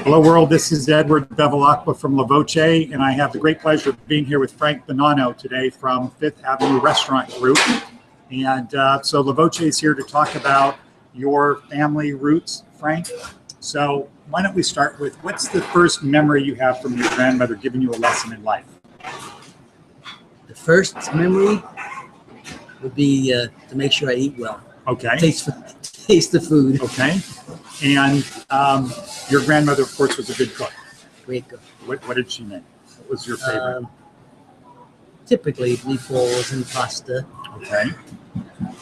Hello world, this is Edward Bevilacqua from La Voce, and I have the great pleasure of being here with Frank Bonanno today from Fifth Avenue Restaurant Group. And so La Voce is here to talk about your family roots, Frank. So why don't we start with, what's the first memory you have from your grandmother giving you a lesson in life? The first memory would be to make sure I eat well. Okay. Taste the food. Okay. And your grandmother, of course, was a good cook. Great cook. What did she make? What was your favorite? Typically meatballs and pasta. Okay.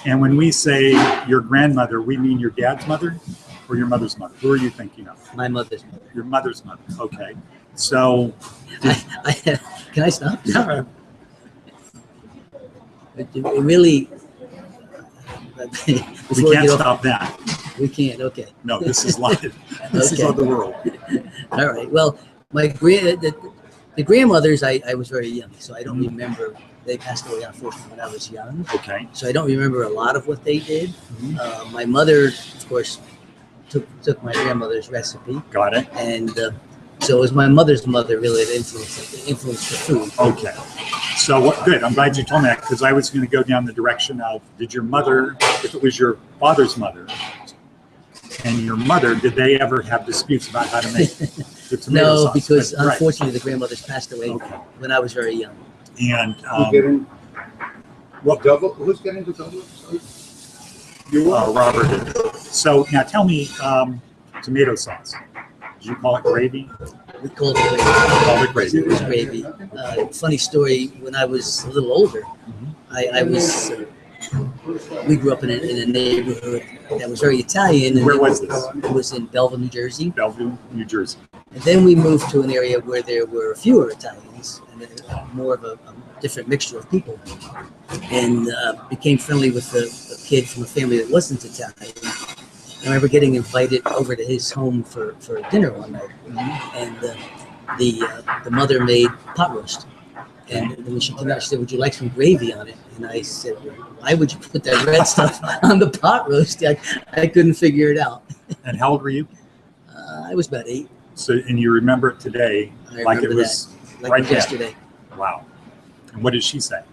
And when we say your grandmother, we mean your dad's mother or your mother's mother? Who are you thinking of? My mother's mother. Your mother's mother. Okay. So, can I stop? Yeah. It really. We can't stop that. We can't. Okay. No, this is live. This is on the world. All right. Well, the grandmothers, I was very young, so I don't remember. They passed away, unfortunately, when I was young. Okay. So I don't remember a lot of what they did. Mm-hmm. My mother, of course, took my grandmother's recipe. Got it. And so it was my mother's mother really that influenced the food. Okay. So what? Good. I'm glad you told me that, because I was going to go down the direction of, did your mother, if it was your father's mother, and your mother, did they ever have disputes about how to make the tomato sauce? No, because unfortunately right. The grandmothers passed away when I was very young. And who's getting the double? Robert did. So now tell me, tomato sauce. Did you call it gravy? We called it gravy. Called it gravy. It was gravy. Funny story. When I was a little older, I was. We grew up in a neighborhood that was very Italian. And where was this? It was in Belleville, New Jersey. Belleville, New Jersey. And then we moved to an area where there were fewer Italians and more of a different mixture of people. And became friendly with a kid from a family that wasn't Italian. I remember getting invited over to his home for dinner one night. And the mother made pot roast. And when she came out, she said, "Would you like some gravy on it?" And I said, "Why would you put that red stuff on the pot roast?" I couldn't figure it out. And how old were you? I was about 8. So, and you remember it today like it was right yesterday. Wow. And what did she say?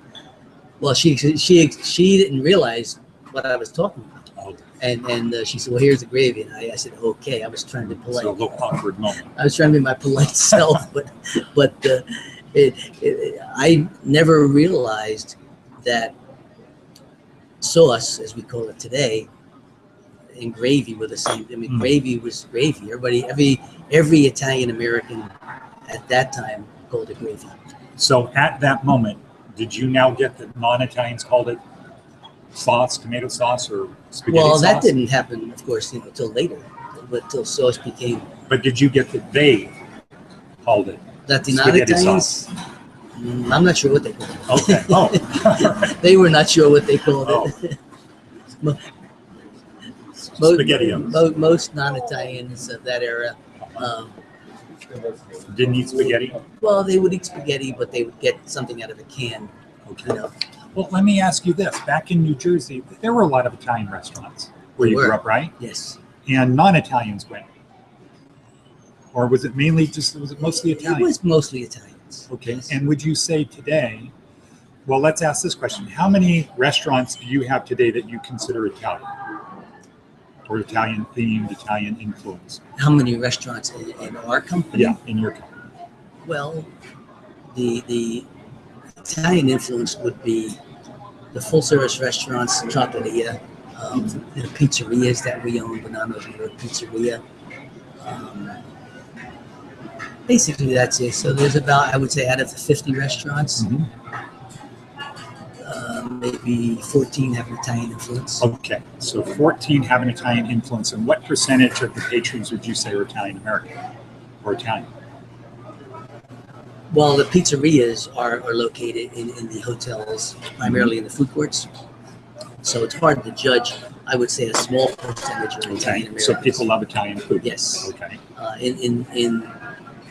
Well, she didn't realize what I was talking about. Oh. And she said, "Well, here's the gravy." And I said, "Okay." I was trying to be polite. So a little awkward moment. I was trying to be my polite self, but I never realized that sauce, as we call it today, and gravy were the same. I mean, gravy was gravy. Every Italian American at that time called it gravy. So at that moment, did you now get that non-Italians called it sauce, tomato sauce, or spaghetti sauce? Well, that didn't happen, of course, till later, but till sauce became. But did you get that they called it? That the non-Italians, I'm not sure what they called it. Okay. Oh. They were not sure what they called it. Most non-Italians of that era didn't eat spaghetti? Well, they would eat spaghetti, but they would get something out of a can. Okay. You know. Well, let me ask you this. Back in New Jersey, there were a lot of Italian restaurants where you grew up, right? Yes. And non-Italians went? Or was it mostly Italian? It was mostly Italians. Okay. Yes. And would you say today, well, let's ask this question. How many restaurants do you have today that you consider Italian? Or Italian themed, Italian influenced? How many restaurants in our company? Yeah, in your company. Well, the Italian influence would be the full service restaurants, Trattoria, the pizzerias that we own, Bonanno's Pizzeria. Basically, that's it. So there's about, I would say, out of the 50 restaurants, maybe 14 have an Italian influence. Okay, so 14 have an Italian influence. And what percentage of the patrons would you say are Italian American or Italian? Well, the pizzerias are located in the hotels, primarily in the food courts. So it's hard to judge. I would say a small percentage are Italian Americans. So people love Italian food. Yes. Okay. In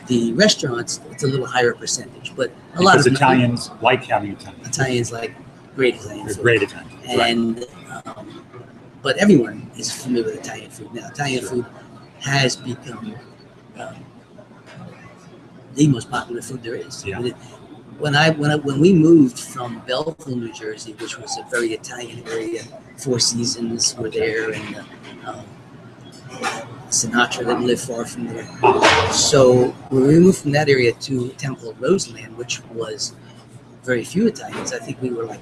the restaurants, it's a little higher percentage, but lot of Italians like having Italian. Italians like great Italian food. Great Italian. And but everyone is familiar with Italian food now. Italian food has become the most popular food there is. Yeah. When we moved from Belleville, New Jersey, which was a very Italian area, Four Seasons were there, and Sinatra didn't live far from there. So when we moved from that area to a town called Roseland, which was very few Italians, I think we were like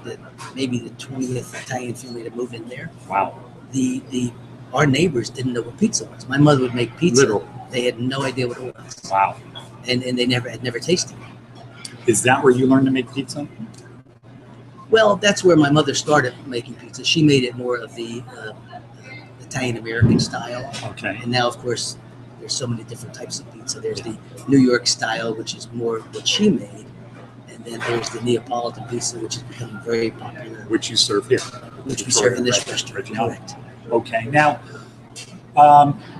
maybe the 20th Italian family to move in there. Wow. Our neighbors didn't know what pizza was. My mother would make pizza. Literal. They had no idea what it was. Wow. And they had never tasted it. Is that where you learned to make pizza? Well, that's where my mother started making pizza. She made it more of the Italian-American style. Okay. And now, of course, there's so many different types of pizza. There's the New York style, which is more what she made. And then there's the Neapolitan pizza, which is becoming very popular. Which you serve here. Which we serve in this restaurant. Correct. Okay. Now,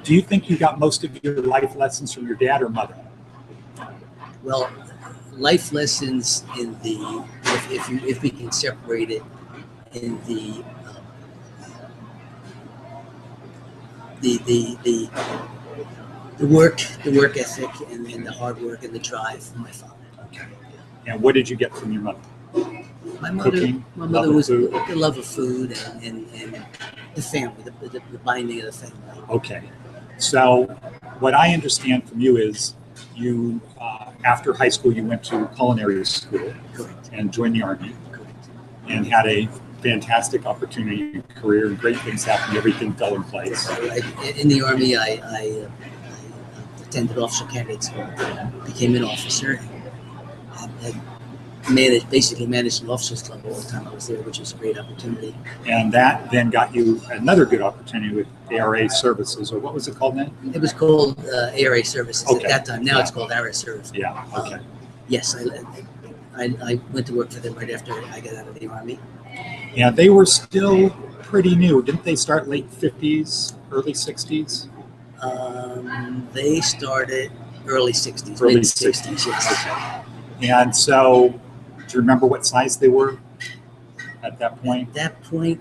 do you think you got most of your life lessons from your dad or mother? Well, life lessons in if we can separate it in the work ethic and the hard work and the drive from my father. Okay. And what did you get from your mother? My mother Cooking, was the love of food and the family, the binding of the family. Okay. So what I understand from you is you, after high school, you went to culinary school. Correct. And joined the Army. Correct. And had a fantastic opportunity in career, and great things happened. Everything fell in place. In the Army, I attended officer candidate school, became an officer, and basically managed an officers club all the time I was there, which was a great opportunity. And that then got you another good opportunity with ARA Services, or what was it called then? It was called ARA Services Okay. at that time. Now it's called ARA Services. Yeah. Okay. Yes, I went to work for them right after I got out of the Army. Yeah, they were still pretty new. Didn't they start late 50s, early 60s? They started early 60s, Early mid 60s, yes. Okay. And so, do you remember what size they were at that point? At that point,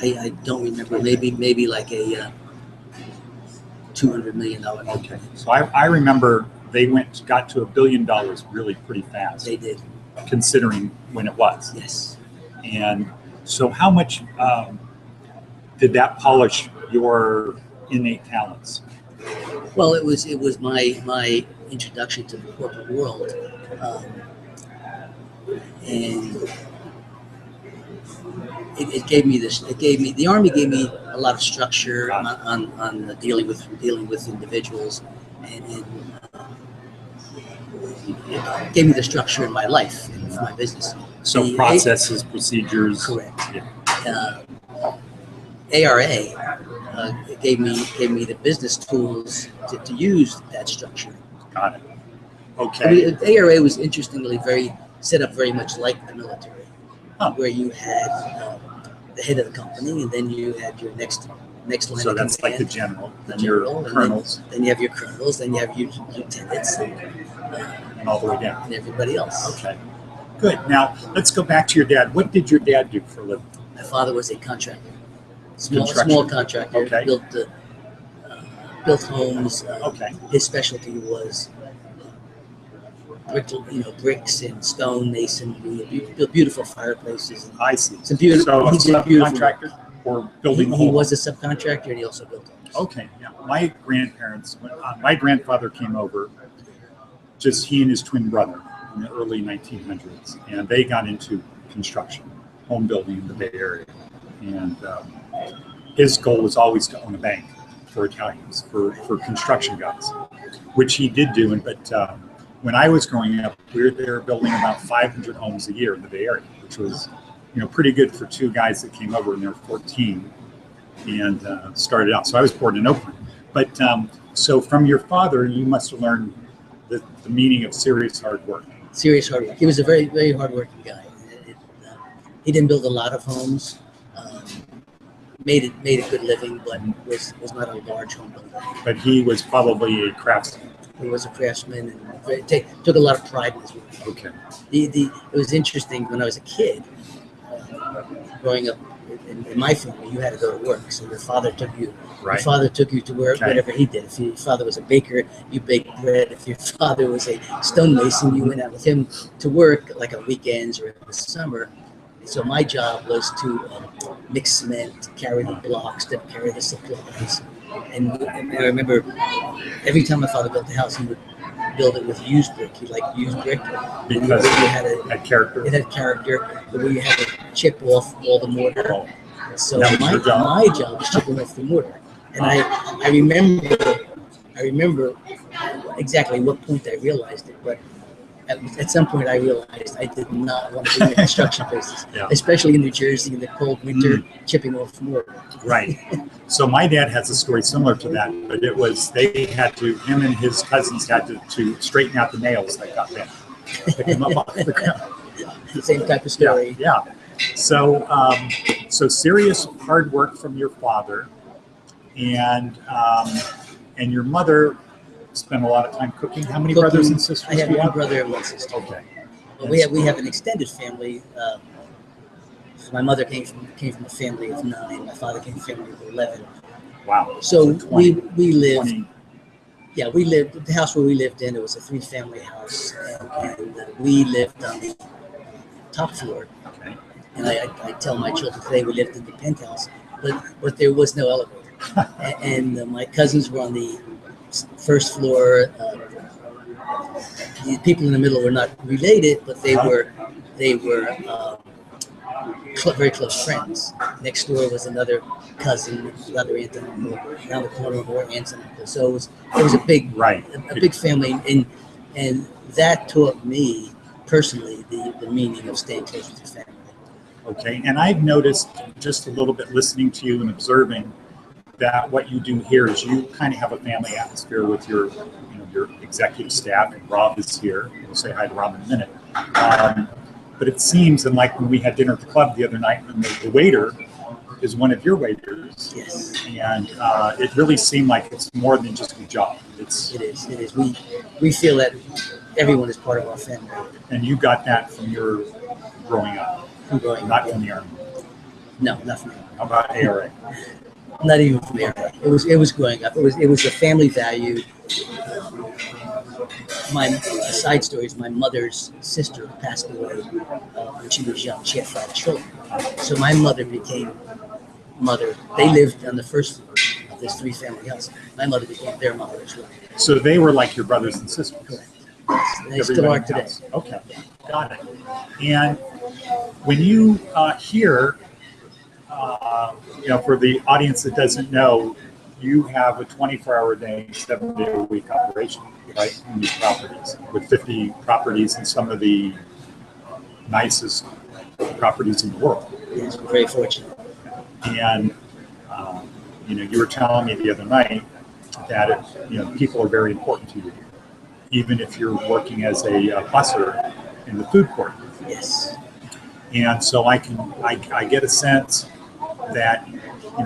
I don't remember. Maybe like a $200 million. Okay. So I remember they got to $1 billion really pretty fast. They did. Considering when it was. Yes. And so how much did that polish your innate talents? Well, it was my introduction to the corporate world, and it gave me this. The Army gave me a lot of structure on dealing with individuals, and it gave me the structure in my life and for my business. So the processes, procedures. Correct. Yeah. ARA gave me the business tools to use that structure. Got it. Okay. I mean, ARA was interestingly set up very much like the military, Huh. where you had the head of the company, and then you had your next line So of that's command, like the general, the then your general, and colonels, then you have your colonels, then you have your lieutenants, and all the way down. and everybody else. Okay. Good. Now let's go back to your dad. What did your dad do for a living? My father was a contractor, Construction. small contractor. Okay. Built homes. Okay. His specialty was bricks and stone masonry, built beautiful fireplaces. I see. Some beautiful. So a he did beautiful. subcontractor or building the He whole was a subcontractor, and he also built homes. Okay, yeah. My grandparents, my grandfather came over, just he and his twin brother in the early 1900s, and they got into construction, home building in the Bay Area. And his goal was always to own a bank for Italians, for construction guys, which he did do. But when I was growing up, we were building about 500 homes a year in the Bay Area, which was pretty good for two guys that came over when they were 14 and started out. So I was born in Oakland. But so from your father, you must have learned the meaning of serious hard work. Serious hard work. He was a very, very hardworking guy. He didn't build a lot of homes. Made a good living, but was not a large home builder. But he was probably a craftsman. He was a craftsman and took a lot of pride in his work. Okay. It was interesting when I was a kid, growing up in my family, you had to go to work. So your father took you. Right. Your father took you to work, Okay. whatever he did. If your father was a baker, you baked bread. If your father was a stonemason, you went out with him to work, like on weekends or in the summer. So my job was to mix cement, carry the blocks, to carry the supplies. And I remember every time my father built a house, he would build it with used brick. He liked used brick Because you had character. It had character, where you had to chip off all the mortar. Oh, So that was my your job. was chipping off the mortar, and I remember exactly what point I realized it, but. At some point, I realized I did not want to be in the construction business, Yeah. especially in New Jersey in the cold winter, chipping off mortar. Right. So my dad has a story similar to that, but it was him and his cousins had to straighten out the nails that got bent, pick them up off the ground. Same type of story. Yeah. So serious hard work from your father, and your mother spent a lot of time cooking. How many brothers and sisters I have do you one have? brother and one sister. Okay. But we have an extended family. My mother came from a family of 9. My father came from a family of 11. Wow. So 20, we lived. 20. Yeah, we lived. The house where we lived in, it was a 3-family house, and we lived on the top floor. Okay. And I tell my children today we lived in the penthouse, but there was no elevator. and my cousins were on the first floor. The people in the middle were not related, but they were very close friends. Next door was another cousin, another aunt and uncle. Around the corner, more aunts and uncles. So it was a big a big family, and that taught me personally the meaning of staying close with your family. Okay, and I've noticed just a little bit listening to you and observing that what you do here is you kind of have a family atmosphere with your executive staff, and Rob is here. We'll say hi to Rob in a minute. But it seems, and like when we had dinner at the club the other night, and the waiter is one of your waiters. Yes. And it really seemed like it's more than just a job. It is. We feel that everyone is part of our family. And you got that from your growing up. Not from the Army. No, not from the Army. How about ARA? Not even from the Army. It was growing up. It was a family value. A side story is my mother's sister passed away when she was young. She had 5 children. So my mother became mother. They lived on the first floor of this 3-family house. My mother became their mother as well. So they were like your brothers and sisters? Correct. Yes, they still are today. Okay, got it. And when you hear, for the audience that doesn't know, you have a 24-hour-a-day, 7-day-a-week operation, right, in these properties, with 50 properties and some of the nicest properties in the world. Yes, we're very fortunate. And, you were telling me the other night that, people are very important to you, even if you're working as a busser in the food court. Yes. And so I get a sense that,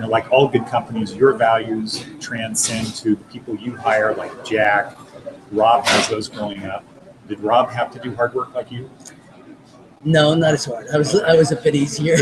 like all good companies, your values transcend to the people you hire, like Jack. Rob has those growing up. Did Rob have to do hard work like you? No, not as hard. I was a bit easier.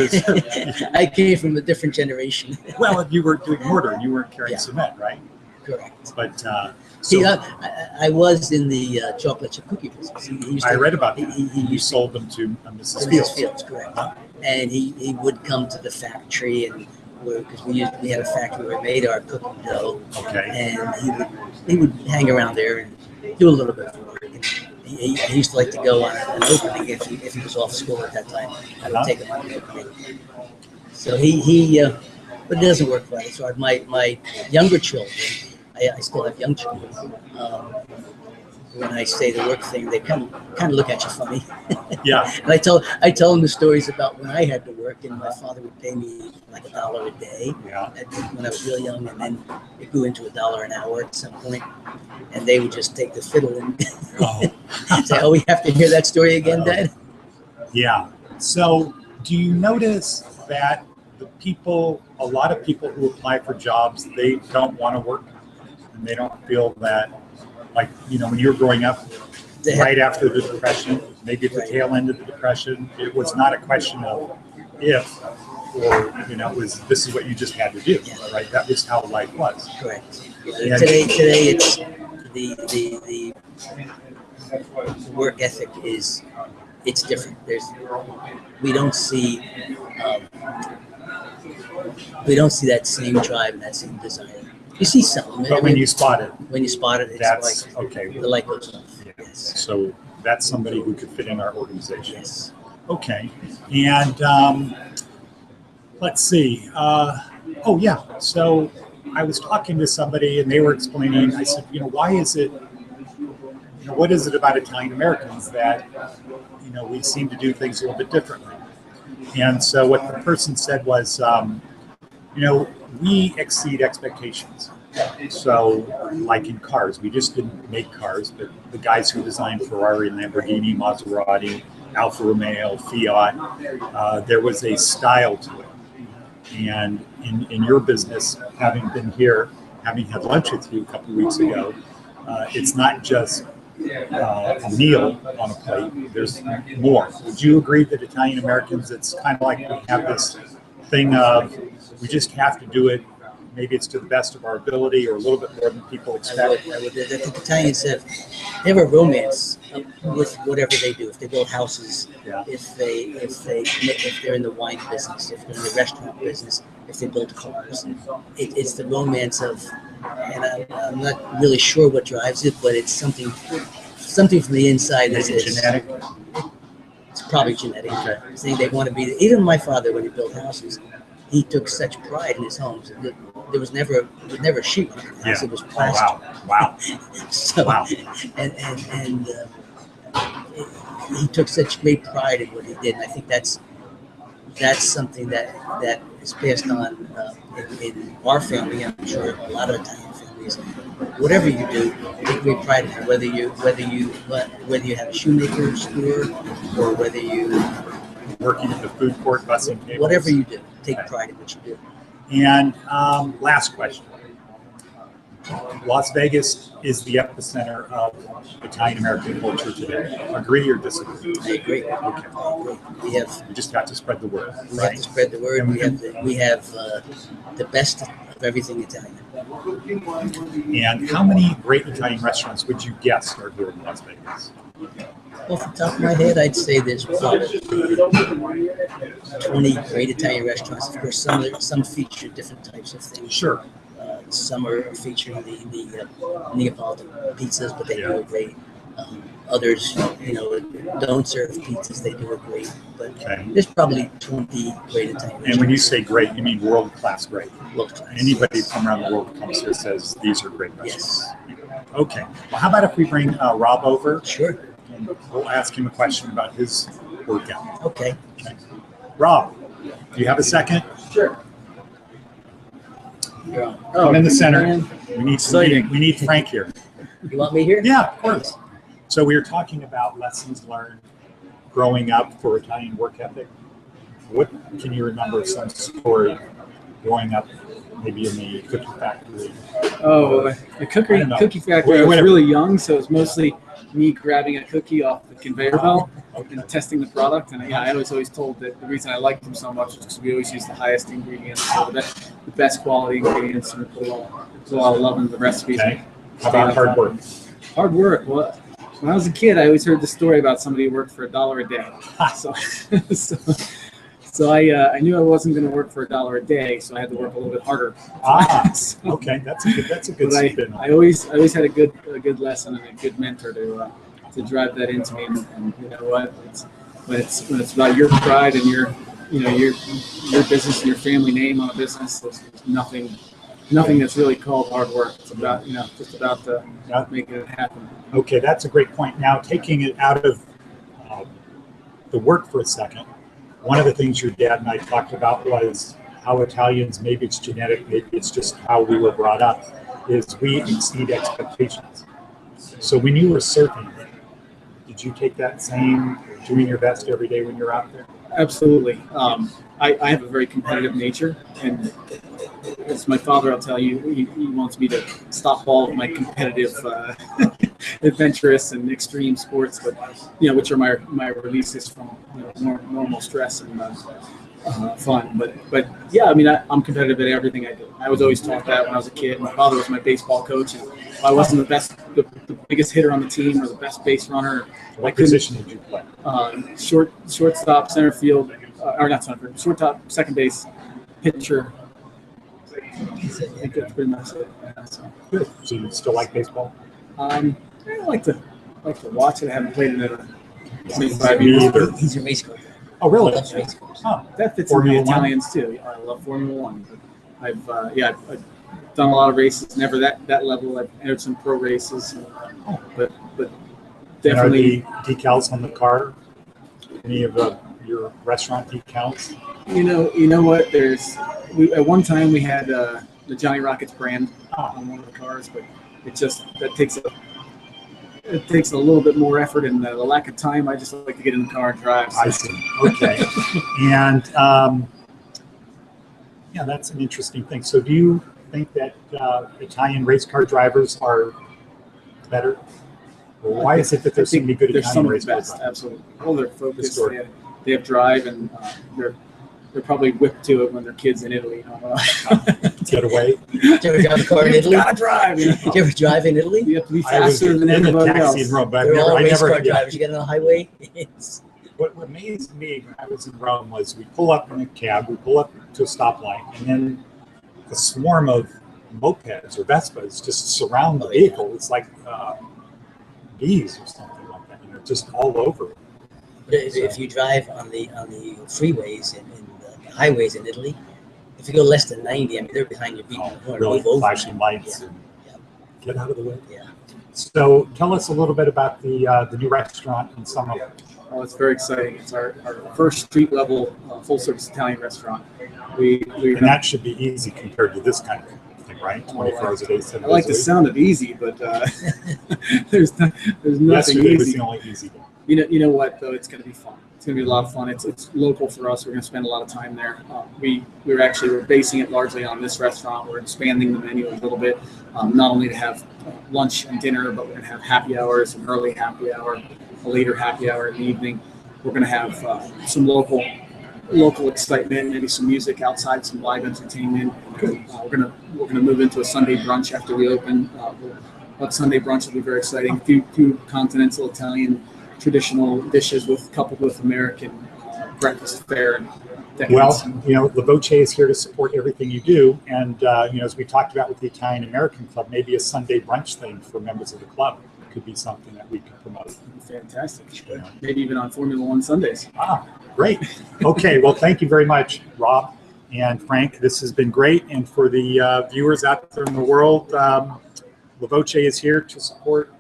I came from a different generation. Well, you were doing mortar, you weren't carrying cement, right? Correct. But I was in the chocolate chip cookie business. I read about that. You sold them to Mrs. Fields. Correct. Huh? And he would come to the factory, and because we had a factory where we made our cookie dough. Okay. And he would hang around there and do a little bit of work. And he used to like to go on an opening if he was off school at that time. I would take him on an opening. So but it doesn't work quite as hard. My younger children, I still have young children. When I say the work thing, they kind of look at you funny. Yeah. And I tell them the stories about when I had to work, and my father would pay me like $1 a day. Yeah. When I was real young, and then it grew into $1 an hour at some point, and they would just take the fiddle and say, "Oh, we have to hear that story again, Dad." Yeah. So, do you notice that a lot of people who apply for jobs, they don't want to work, and they don't feel that, like, when you were growing up, right after the Depression, maybe at the tail end of the Depression, it was not a question of if, or this is what you just had to do, right? That was how life was. Correct. And Today it's the work ethic it's different. We don't see that same drive and that same desire. You see some, but when you spot it, it's that's like okay. the light goes off. Yeah. Yes. So that's somebody who could fit in our organization. Yes. Okay, and let's see. Oh yeah. So I was talking to somebody, and they were explaining. I said, why is it? What is it about Italian Americans that we seem to do things a little bit differently? And so what the person said was, we exceed expectations. So, like in cars, we just didn't make cars, but the guys who designed Ferrari, Lamborghini, Maserati, Alfa Romeo, Fiat, there was a style to it. And in your business, having been here, having had lunch with you a couple of weeks ago, it's not just a meal on a plate. There's more. Would you agree that Italian Americans, it's kind of like we have this thing of we just have to do it. Maybe it's to the best of our ability or a little bit more than people expect. I think Italians they have a romance with whatever they do. If they build houses, if they're in the wine business, if they're in the restaurant business, if they build cars, it's the romance of. And I'm not really sure what drives it, but it's something from the inside. Is it genetic? It's probably genetic. Okay. Saying they want to be. Even my father, when he built houses, he took such pride in his homes. There was never a sheet in the house. It was plaster. Oh, wow. So, wow. And he took such great pride in what he did. And I think that's something that is passed on in our family. I'm sure a lot of Italian families. Whatever you do, take great pride in it. Whether you have a shoemaker store or whether you working at the food court, bussing tables. Whatever you do, take pride in what you do. And last question. Las Vegas is the epicenter of Italian American culture today. Agree or disagree? I agree. Okay. I agree. We just got to spread the word. We have to spread the word. We have the best of everything Italian. And how many great Italian restaurants would you guess are here in Las Vegas? Off the top of my head, I'd say there's probably 20 great Italian restaurants. Of course, some feature different types of things. Sure. Some are featuring the Neapolitan pizzas, but they do it great. Others, don't serve pizzas. They do it great. But there's probably 20 great Italian restaurants. And when you say great, you mean world-class great? World-class. Anybody from around the world who comes here says these are great restaurants. Yes. Okay. Well, how about if we bring Rob over? Sure. And we'll ask him a question about his workout. Okay. Rob, do you have a second? Sure. I'm in the center. Man. We need Frank here. You want me here? Yeah, of course. So we were talking about lessons learned growing up for Italian work ethic. What can you remember some story growing up, maybe in the cookie factory? Oh, the cookie factory. I was really young, so it was mostly me grabbing a cookie off the conveyor belt and testing the product. And I was always told that the reason I liked them so much was because we always used the highest ingredients, so the best quality ingredients, and put a lot of love into the recipes. Okay. How about hard work? Hard work. Well, when I was a kid, I always heard the story about somebody who worked for $1 a day. So I knew I wasn't going to work for $1 a day, so I had to work a little bit harder. Okay, that's a good spin. I always had a good lesson and a good mentor to drive that into me. And you know what? When it's about your pride and your business and your family name on a business, there's nothing that's really called hard work. It's about just about making it happen. Okay, that's a great point. Now, taking it out of the work for a second. One of the things your dad and I talked about was how Italians, maybe it's genetic, maybe it's just how we were brought up, is we exceed expectations. So when you were surfing, did you take that same doing your best every day when you're out there? Absolutely. I have a very competitive nature, and as my father, I'll tell you, he wants me to stop all of my competitive, adventurous and extreme sports, but which are my releases from normal stress. And fun. But yeah, I mean, I'm competitive at everything I do. I was always taught that when I was a kid. My father was my baseball coach, and if I wasn't the biggest hitter on the team or the best base runner, What position did you play? Shortstop, center field, or not center field, shortstop, second base, pitcher. I think that's pretty much it. Yeah, so. Good. So you still like baseball? I like to watch it. I haven't played it in 25 years. Either. He's a race car. Oh, really? Loves race cars. Oh, That fits Formula in the One? Italians too. I love Formula One. I've done a lot of races. Never that level. I've entered some pro races, but and are definitely. the decals on the car? Any of your restaurant decals? You know what? At one time we had the Johnny Rockets brand on one of the cars, but that takes a little bit more effort and the lack of time. I just like to get in the car and drive. So. I see. Okay. And yeah, that's an interesting thing. So do you think that Italian race car drivers are better? Or why is it that there's so many good Italian race car drivers? Absolutely. Well, they're focused. They have drive, and they're probably whipped to it when their kids in Italy. Get away. Did you ever drive a car in Italy? Gotta drive. Did you ever drive in Italy? You have to be I was faster than in the everybody taxi else. in Rome, but They're all I race never. car Yeah. drivers. You get on the highway. What amazed me when I was in Rome was we pull up in a cab, we pull up to a stoplight, and then a swarm of mopeds or Vespas just surround the vehicle. It's like bees or something like that. Just all over. But if you drive on the freeways and the highways in Italy, if you go less than 90, I mean, they're behind your vehicle. Really flashing lights. Yeah. And get out of the way. Yeah. So tell us a little bit about the new restaurant in Summerlin. Oh, it's very exciting. It's our first street level full service Italian restaurant. And that should be easy compared to this kind of thing, right? 24 hours a day, 7 I like days a the week. sound of easy, but there's nothing Yesterday was easy. the only easy one. You know what though? It's going to be fun. It's going to be a lot of fun. It's local for us. We're going to spend a lot of time there. We're basing it largely on this restaurant. We're expanding the menu a little bit, not only to have lunch and dinner, but we're going to have happy hours, an early happy hour, a later happy hour in the evening. We're going to have some local excitement, maybe some music outside, some live entertainment. We're gonna move into a Sunday brunch after we open. Sunday brunch will be very exciting. Few continental Italian traditional dishes coupled with American breakfast fare. And Well, La Voce is here to support everything you do, and as we talked about with the Italian American Club, maybe a Sunday brunch thing for members of the club could be something that we could promote. Fantastic. Maybe even on Formula One Sundays. Great. Okay, well, thank you very much, Rob and Frank. This has been great, and for the viewers out there in the world, La Voce is here to support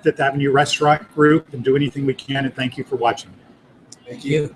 Fifth Avenue Restaurant Group and do anything we can, and thank you for watching. Thank you.